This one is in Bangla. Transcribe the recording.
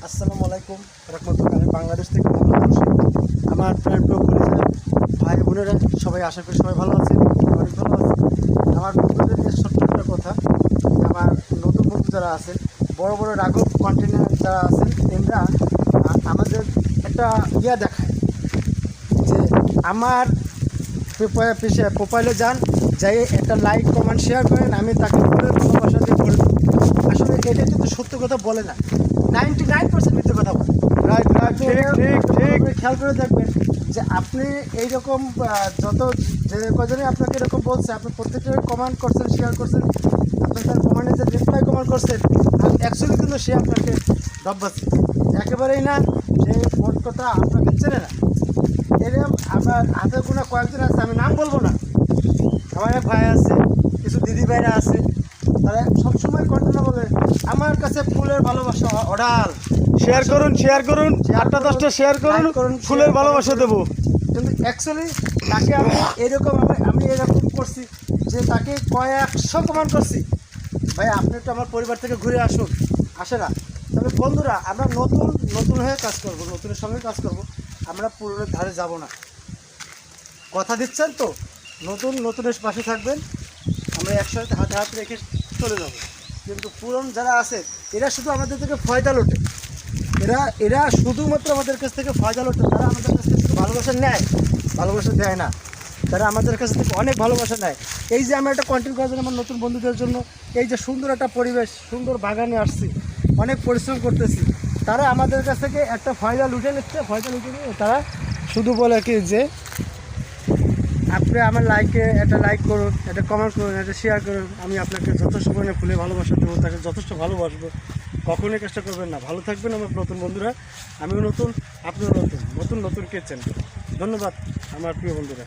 আসসালামু আলাইকুম রহমতুল্লাহ। আমি বাংলাদেশ থেকে মোহাম্মদ খুরশিদ। আমার ফ্রেন্ড ভাই বোনেরা সবাই আশা করি সবাই ভালো আছে, অনেক ভালো আছে। আমার বন্ধুদের ছোট্ট একটা কথা, আমার নতুন বন্ধু যারা আছেন, বড় বড় রাঘব কন্টেনার যারা আছেন, এরা আমাদের একটা দেখায় যে আমার প্রোফাইলে যান, যাই একটা লাইক কমেন্ট শেয়ার করেন, আমি তাকে ভালোবাসা দিয়ে করে দেবো। আসলে এটা কিন্তু সত্য কথা বলে না, 99% মিথ্যে কথা বলে। খেয়াল করে দেখবেন যে আপনি এইরকম যে কজনই আপনাকে এরকম বলছে, আপনি প্রত্যেকটা কমেন্ট করছেন, শেয়ার করছেন, আপনি তার কমেন্টে যে রিপ্লাই কমেন্ট করছেন, অ্যাকচুয়ালি কিন্তু সে আপনাকে ডব্বাচ্ছে একেবারেই না, সে মোট কথা আপনাকে চেনে না। এরকম আমার হাতে গোনা কয়েকজন আছে, আমি নাম বলবো না, আমার এক ভাই আছে, কিছু দিদি ভাইরা আছে, তারা সবসময় কন্টেন্ট বলে আমার কাছে ফুলের ভালোবাসা অডাল, শেয়ার করুন 8টা 10টা শেয়ার করুন, ফুলের ভালোবাসা দেবো। কিন্তু অ্যাকচুয়ালি তাকে আমি এরকম করছি যে তাকে কয়েকশো কমেন্ট করছি, ভাই আপনি একটু আমার পরিবার থেকে ঘুরে আসুন, আসে না। তবে বন্ধুরা, আমরা নতুন হয়ে কাজ করব, নতুনের সঙ্গে কাজ করব, আমরা পুরোনো ধারে যাব না। কথা দিচ্ছেন তো? নতুনের পাশে থাকবেন, আমরা একসাথে হাতে হাত রেখে চলে যাব। কিন্তু পুরন যারা আছে এরা শুধু আমাদের থেকে ফয়দা লোটে, এরা শুধুমাত্র আমাদের কাছ থেকে ফয়দা লোটে। তারা আমাদের কাছ থেকে ভালোবাসা নেয়, ভালোবাসা দেয় না। তারা আমাদের কাছ থেকে অনেক ভালোবাসা নেয়। এই যে আমি একটা কন্টেন্ট করার জন্য আমার নতুন বন্ধুদের জন্য এই যে সুন্দর একটা পরিবেশ, সুন্দর বাগানে আসছি, অনেক পরিশ্রম করতেছি, তারা আমাদের কাছ থেকে একটা ফয়দা লুটে নিচ্ছে। ফয়দা লুটে নিয়ে তারা শুধু বলে কি যে আপনি আমার একটা লাইক করুন, একটা কমেন্ট করুন, একটা শেয়ার করুন, আমি আপনাকে যথেষ্ট পরিমাণে ফুলে ভালোবাসা দেবো, তাকে যথেষ্ট ভালোবাসবো। কখনোই চেষ্টা করবেন না। ভালো থাকবেন আমার নতুন বন্ধুরা, আমিও নতুন, আপনিও নতুন কে চেন। ধন্যবাদ আমার প্রিয় বন্ধুরা।